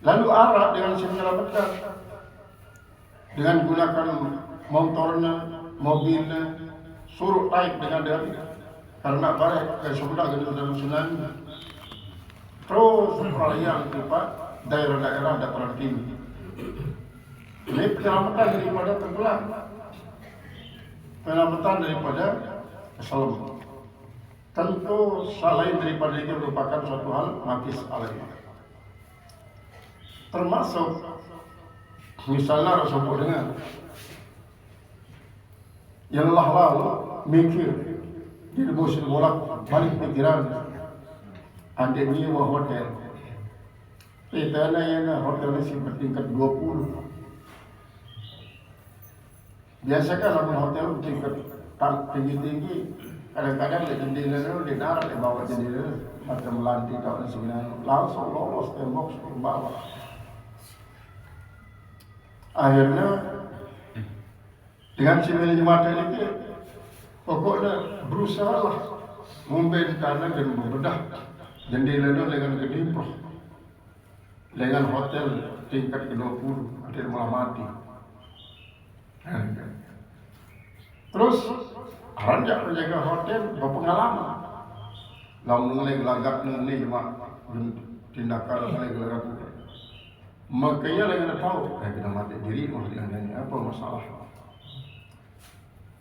Lalu arah dengan menyelamatkan dengan gunakan motornya, mobilnya, suruh naik dengan karena balik ke Sunda dalam tsunami. Terus perayaan kita daerah-daerah dataran tinggi. Ini penyelamatan daripada tenggelam, penyelamatan daripada keselam. Tentu selain daripada itu merupakan suatu hal magis alami. Termasuk misalnya Rasulullah dengan yang lalu mikir di musim bolak balik pikiran ada nyewa hotel. Kita yang hotelnya sih bertingkat 20. Biasa kan hotel tingkat tinggi-tinggi, kadang-kadang jendela di darat di bawah jendela macam lantai atau segala langsung lolos tembok ke bawah. Akhirnya dengan si manajemen ini pokoknya berusaha lah membentangkan dan membedah jendela itu dengan kedimproh dengan hotel tingkat ke-20 ada malah mati. Terus ranjak penjaga hotel berpengalaman lalu mulai gelagak ini cuma tindakan mulai gelagak. Makanya lagi nak tahu, kita mati diri maksudnya ini apa masalah?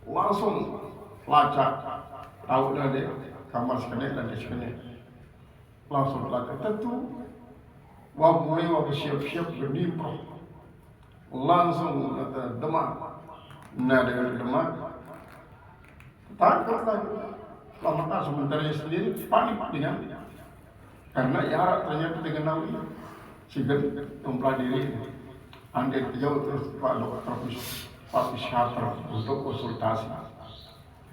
Langsung lacak, tahu dah dia kamar sekenik dan sekenik. Langsung lacak tentu, mulai siap-siap berdimproh. Langsung kata demak, dengan demak, takut lagi. Lama sementara sendiri panik dengan karena jarak ternyata dengan nawi. Sigar mempelajari andai jauh terus Pak Dokter Pak Psikiater untuk konsultasi.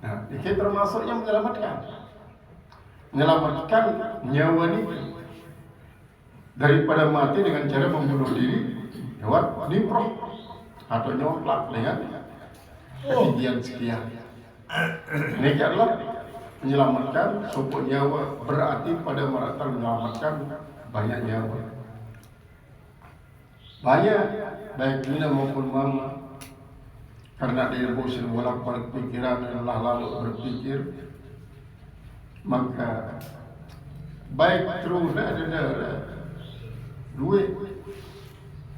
Nah, ini termasuk yang menyelamatkan nyawa ini daripada mati dengan cara membunuh diri lewat nimproh atau nyomplak dengan ketinggian sekian. Ini adalah menyelamatkan supaya nyawa berarti pada merata menyelamatkan banyak nyawa. Banyak baik Nina maupun Mama karena dia bosan bolak-balik pikiran dan lalu berpikir maka baik terus ada duit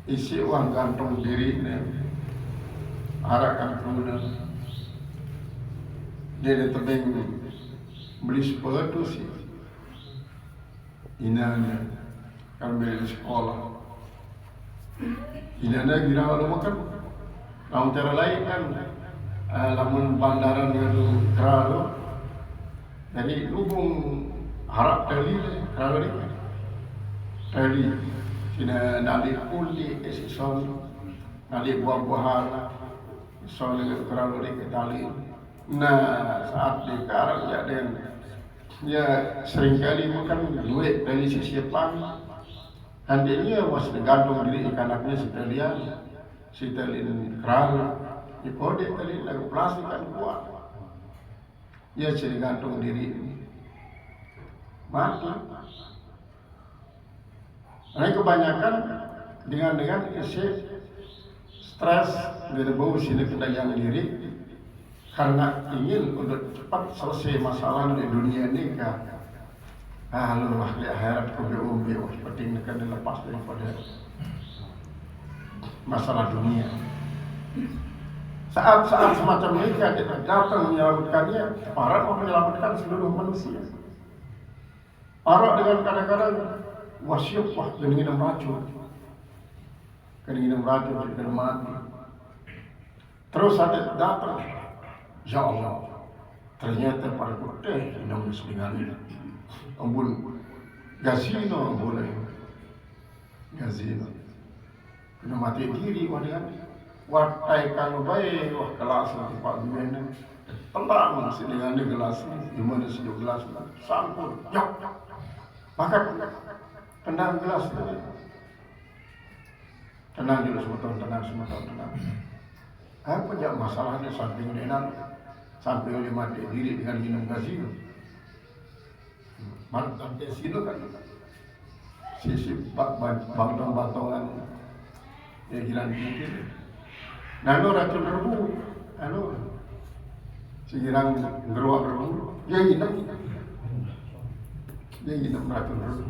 isi uang gantung diri arahkan kemudian dia tebing beli sepatu sih inanya kan beli sekolah. Ini ada kira kalau makan, kalau cara lain kan, lamun bandaran itu keralo, jadi lubung harap tali keralo ni, tali, sini nali puli, esison, nali buah-buahan, esison dengan keralo ni tali. Nah saat di karang ya seringkali makan duit dari sisipan. Nantinya was gantung diri ikanaknya si telin keral, kode telin lagu plastik kan kuat. Ya jadi gantung diri mati. Nah kebanyakan dengan isi stres dari bau sini kendalian diri karena ingin untuk cepat selesai masalah di dunia ini kan. Lalu akhirat kebeumbi penting akan dilepas daripada masalah dunia. Saat-saat semacam ini kan datang menyelamatkannya, para menyelamatkan seluruh manusia. Para dengan kadang-kadang wasiat kedinginan racun tidak mati. Terus ada datang, ya Allah, ternyata para kuteh yang dengan ampun gazino boleh gazino kena mati diri dengan watai kalau baik wah kelas tempat dunia telang masih dengan gelas gimana sih gelas sampul jok makan tenang gelas tenang juga semua tahun tenang apa aja masalahnya samping enak sampai oleh mati diri dengan minum gazino. Mantan kasino kan sisi bantong-bantongan ya hilang dikit. Nano racun rebu, segirang geruak rebu, dia hitam racun rebu.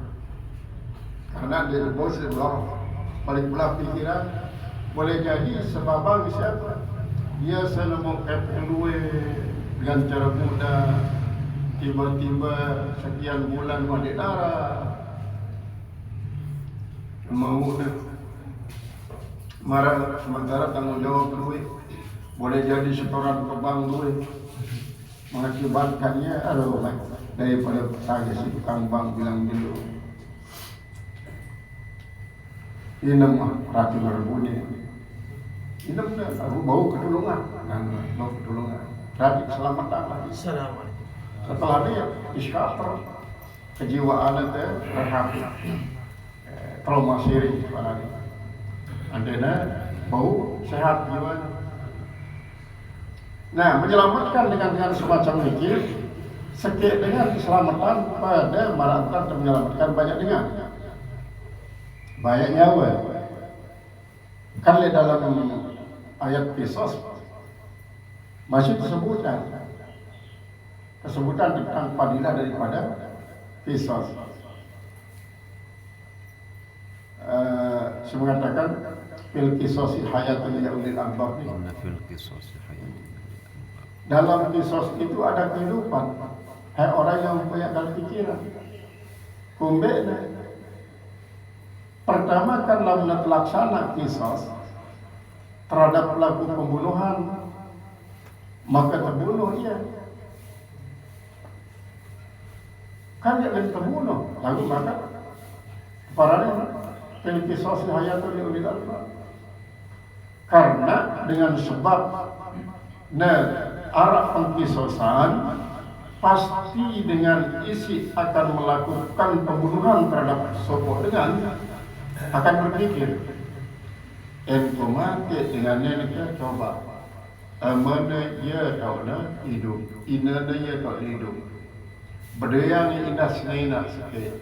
Karena dia bos belah balik belah pikiran, boleh jadi sebabang siapa? Dia selalu mengeluh dengan cara mudah, tiba-tiba sekian bulan mandi darah, mau marah sementara tanggung jawab duit, boleh jadi setoran ke bank duit, mengakibatkannya daripada tagih si tukang bank bilang dulu, ini mah racun berbunyi. Ini aku bau ketulungan, Rabi selamat datang. Assalamualaikum. Setelah dia iskater kejiwaan itu rehab, trauma siri pada dia. Andena bau sehat jiwanya. Nah, menyelamatkan dengan semacam mikir, sekek dengan keselamatan pada maratan dan menyelamatkan banyak dengan banyak nyawa. Kan di dalam ayat Qisas masih kesebutan tentang fadilah daripada Qisas. Saya mengatakan fil qisasi hayatun ya ulil albab. Dalam Qisas itu ada kehidupan. Hai orang yang punya dalam pikiran. Kumbena. Pertama kan dalam terlaksana Qisas terhadap pelaku pembunuhan, maka terbunuh ia. Kan dia yang terbunuh, lalu maka parahnya fil qisasi hayatun li ulil albab. Karena dengan sebab arah pengkisosan pasti dengan isi akan melakukan pembunuhan terhadap sopok dengan akan berpikir engkau mati dengan neneknya coba mana ia tahu nak hidup, ina dia tak hidup. Berdaya ni indah senainak sikit,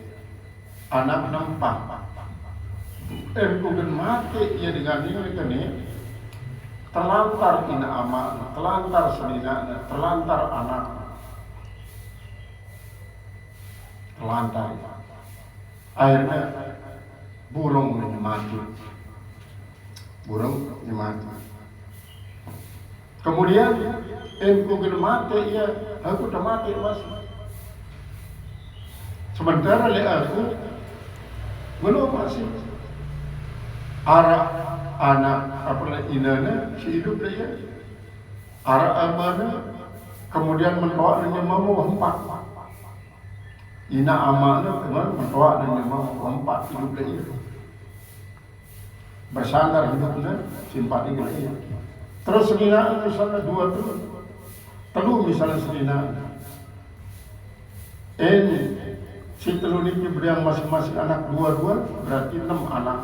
anak nampak. Engkau kan mati ia dengan neneknya ni, terlantar ina amak, terlantar senainak, terlantar anak, terlantar. Akhirnya burung ini mati. Kemudian engkau kena mati ya, aku dah mati mas. Sementara aku belum masih arah anak apa inana si hidup dia, arah amana kemudian mentoak dengan mama empat. Ina amana kemudian mentoak dengan mama empat hidup dia. Bersandar hidupnya simpati dia. Terus selinaan misalnya dua telur misalnya selinaan. Ini si telur ini beriang masing-masing anak dua berarti 6 anak.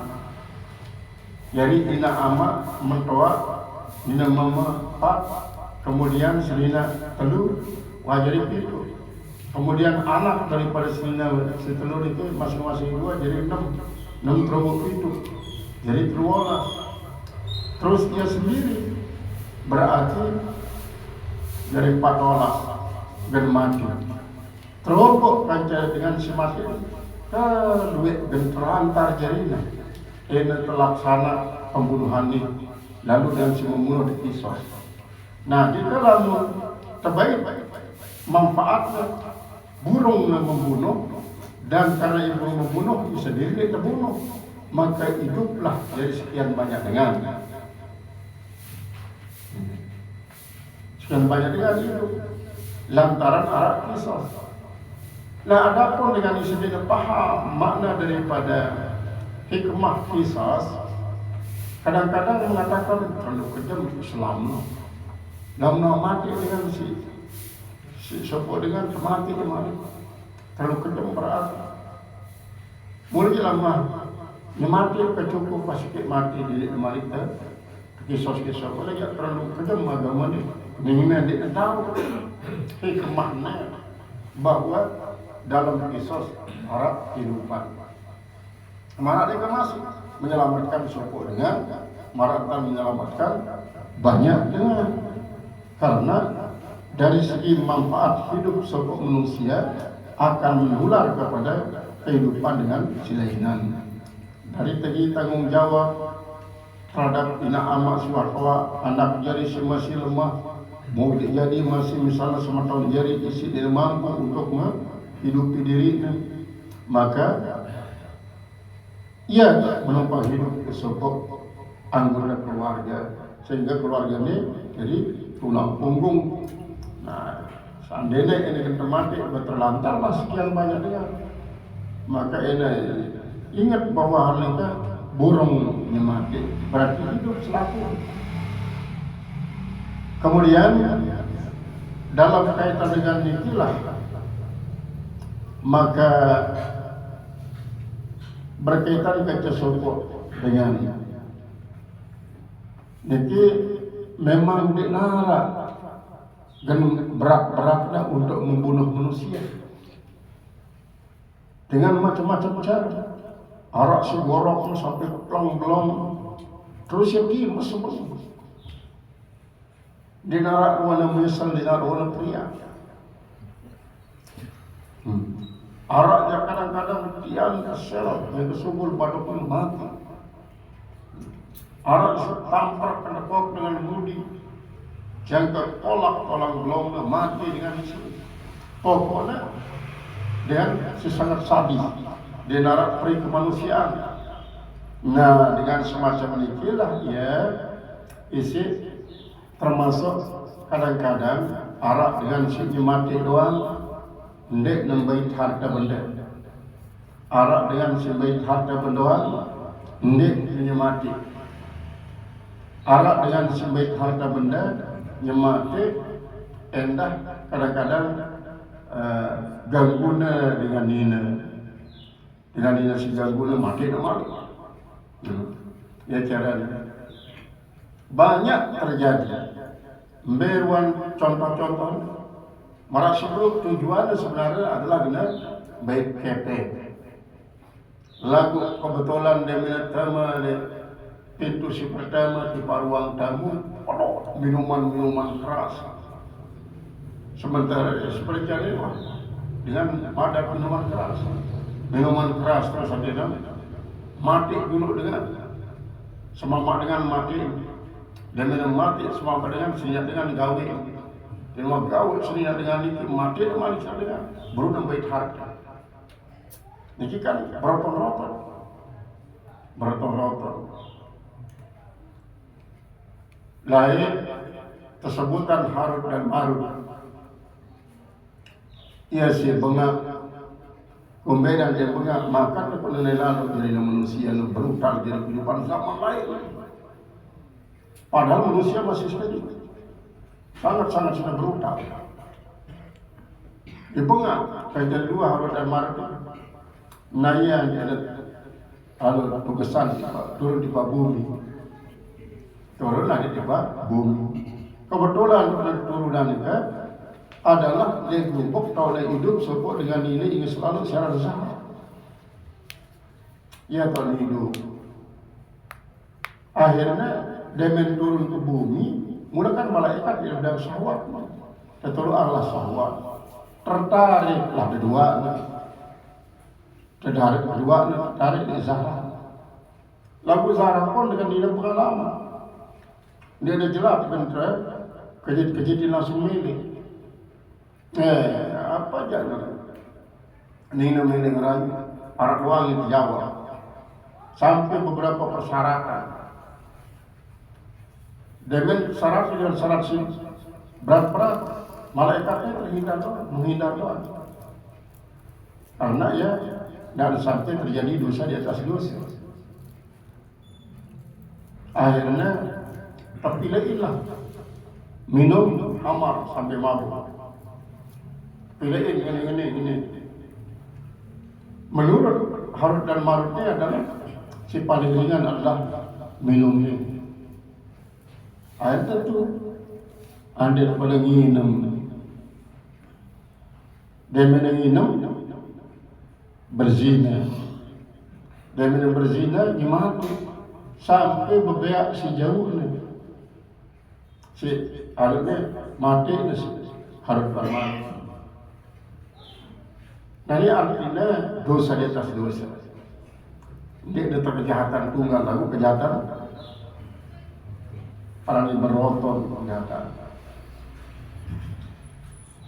Jadi ina ama mentoa, ina mama 4, kemudian selina telur wajari itu. Kemudian anak daripada selina si telur itu masing-masing 2 jadi 6 terobok itu. Jadi keluarlah. Terus dia sendiri berarti dari 4 tolak dan mati. Terompok kancah dengan si mati. Duit dan terlantar jarinya. Ini terlaksana pembunuhan ini. Lalu dengan si membunuh di Qisas. Nah, di dalam terbaik manfaatnya burung membunuh dan karena ibu membunuh bisa diri terbunuh. Maka hiduplah dari sekian banyak dengan hidup lantaran arah Qisas. Nah, adapun dengan istilah paham makna daripada hikmah Qisas, kadang-kadang mengatakan terlalu kejam Islam. Nama mati dengan si sopo dengan mati kemarin terlalu kejam berarti. Mulai lama mati kecukup pasti mati di Amerika. Qisas boleh ya terlalu kejam agama ni. Ingin dia tahu hikmahnya bahwa dalam Qisas Arab kehidupan Marat dia masuk menyelamatkan sopok dengan maratan menyelamatkan banyak dengan karena dari segi manfaat hidup sopok manusia akan menular kepada kehidupan dengan silainan. Dari segi tanggung jawab terhadap ina amak siwakawa anak jadi masih lemah mau jadi masih misalnya sematau jadi isi dia mampu untuk menghidupi dirinya, maka ia menumpang hidup sopok anggota keluarga sehingga keluarga ini jadi tulang punggung. Nah, seandainya ini kita mati terlantarlah sekian banyak dia, maka ini ingat bahwa hal itu burungnya mati berarti hidup selaku. Kemudian dalam kaitan dengan inilah maka berkaitan ke sopok dengan niki memang dinara dan berat-beratnya untuk membunuh manusia dengan macam-macam cara. Arak si borok sampai pelong-pelong terus yang gila sebelum dinara wana menyesal dinara wana pria. Araknya kadang-kadang tiang keselak yang kesubul pada pun mati. Arak tampar kena kok dengan budi jangka tolak-tolak belum mati dengan isu. Pokoknya dan sesangat sadis dia narak peri kemanusiaan. Nah, dengan semacam inilah ya isi termasuk kadang-kadang arak dengan si mati doang ndek nambah harta benda. Arak dengan si baik harta benda ndek nyemati. Arak dengan si baik harta benda nyemati endah kadang-kadang ganggunya dengan nina si ganggunya mati nama ya caranya banyak terjadi. Beruan contoh-contoh marah sebelum tujuannya sebenarnya adalah guna baik kepe lagu kebetulan dia minat tamu di pintu si pertama di ruang tamu penuh minuman keras. Sementara seperti ini dengan ada minuman keras terus ada mati dulu dengan semangat dengan mati dan minum mati semangat dengan senjata dengan gawe dan gawe senjata dengan itu mati dengan baru nambah harta. Ini kan berotong-rotong lain tersebutan Harut dan Marut. Ia si bengak Kumbedan dia bengak makan penilaian dari manusia yang brutal dari kehidupan zaman lain. Padahal manusia masih sedih, sangat sudah brutal. Di bengak kaitan dua Harut dan Marut. Naya ada tugasan turun di bumi. Turun lagi di bumi. Kebetulan turunan itu adalah dia kelompok tahu hidup sebut dengan nilai ingin selalu secara bersama. Ia tahu hidup. Akhirnya dia turun ke bumi, mulakan malaikat yang dari syahwat. Terlalu Allah syahwat. Tertariklah kedua. Tertarik di Zahra. Lagu Zahra pun dengan nilai pengalaman. Dia ada jelas bentar kejit-kejit langsung milih. Apa jangan Nina milih rayu arak wangi di Jawa sampai beberapa persyaratan. Dengan syarat sih berat-berat malaikatnya menghindar doang. Karena ya dan sampai terjadi dosa di atas dosa. Akhirnya terpilihlah minum khamar sampai mabuk. Pilihin ini. Menurut Harut dan Marutnya adalah si paling ringan adalah minumnya. Ayat itu ada pada nginum. Dia menginum berzina. Dan yang berzina dimati sampai bebeak si jauh nih. Si harusnya mati nih si harus mati. Nah ini artinya dosa di atas dosa. Dia ada kejahatan tunggal lalu kejahatan orang yang berotot kejahatan.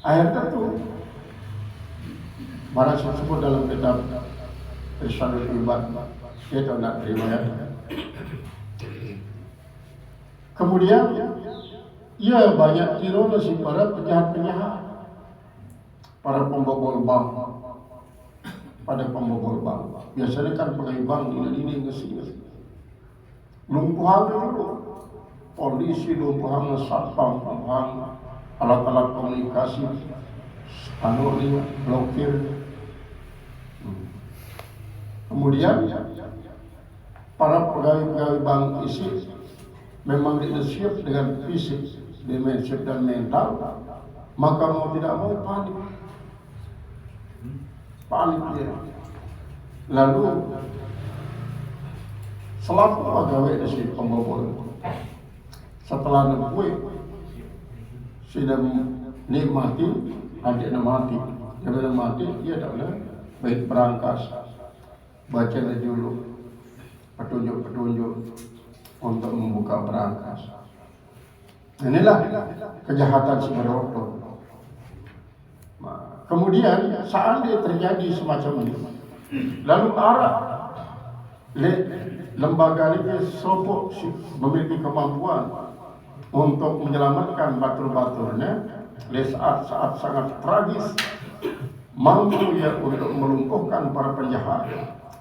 Akhirnya tuh barang tersebut dalam kitab Irsyadul Ibad, dia tahu nak terima ya. Kemudian, ya banyak tiru si para penjahat-penjahat, para pembobol bank, pada pembobol bank. Biasanya kan pegawai bank ini ngesi. Lumpuhan dulu, polisi lumpuhan, satpam lumpuhan, alat-alat komunikasi, blokir. Kemudian para pegawai-pegawai bank isi memang siap dengan fisik, siap dan mental, maka mau tidak mau panik dia. Lalu selaku pegawai si pembobol setelah nempuh sudah nikmati, adiknya mati, dia mati, dia tak boleh baik berangkas. Baca dulu petunjuk-petunjuk untuk membuka berangkas. Inilah kejahatan si berotot. Nah, kemudian seandainya terjadi semacam ini, lalu arah lembaga ini sopok memiliki kemampuan untuk menyelamatkan batur-baturnya saat sangat tragis, mampu ya untuk melumpuhkan para penjahat,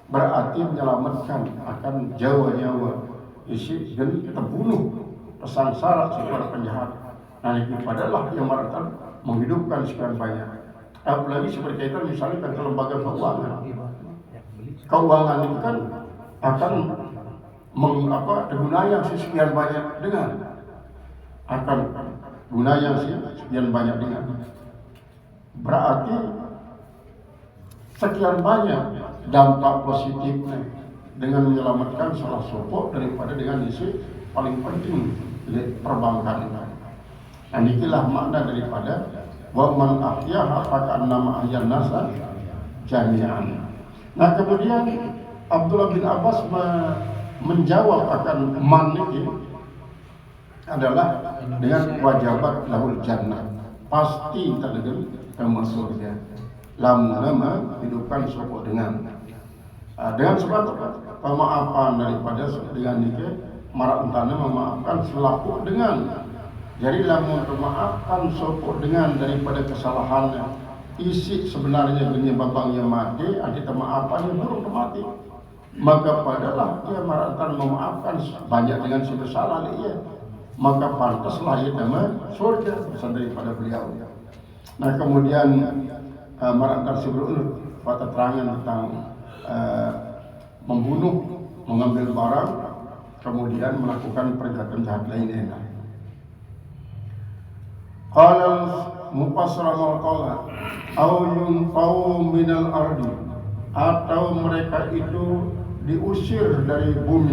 berarti menyelamatkan akan nyawa isi dan terbunuh pesangsara si para penjahat. Nah ini padalah yang mereka menghidupkan sekian banyak. Apalagi seperti itu misalnya kan lembaga keuangan. Keuangan itu kan akan guna yang sekian banyak dengan berarti sekian banyak dampak positifnya dengan menyelamatkan salah sopok daripada dengan isi paling penting perbankan ini. Dan inilah makna daripada wa man ahyaha fakaannama ahyan nasa jami'an. Nah kemudian Abdullah bin Abbas menjawab akan man ini adalah dengan wajabat lahul jannah, pasti termasuk surga. Lama hidupkan sopok dengan sebab pemaafan daripada dengan ini marah utana memaafkan selaku dengan. Jadi lamun memaafkan sopok dengan daripada kesalahannya isi sebenarnya penyebabnya mati, ada maafan yang burung mati, maka padalah dia marah utana memaafkan banyak dengan bersalah dia, maka pantaslah ia nama surga pesan daripada beliau. Nah kemudian Mar'an sebelum pada terangan tentang membunuh, mengambil barang, kemudian melakukan perbuatan jahat lainnya. Qala mufassir qala au yunfau minal ardi, atau mereka itu diusir dari bumi.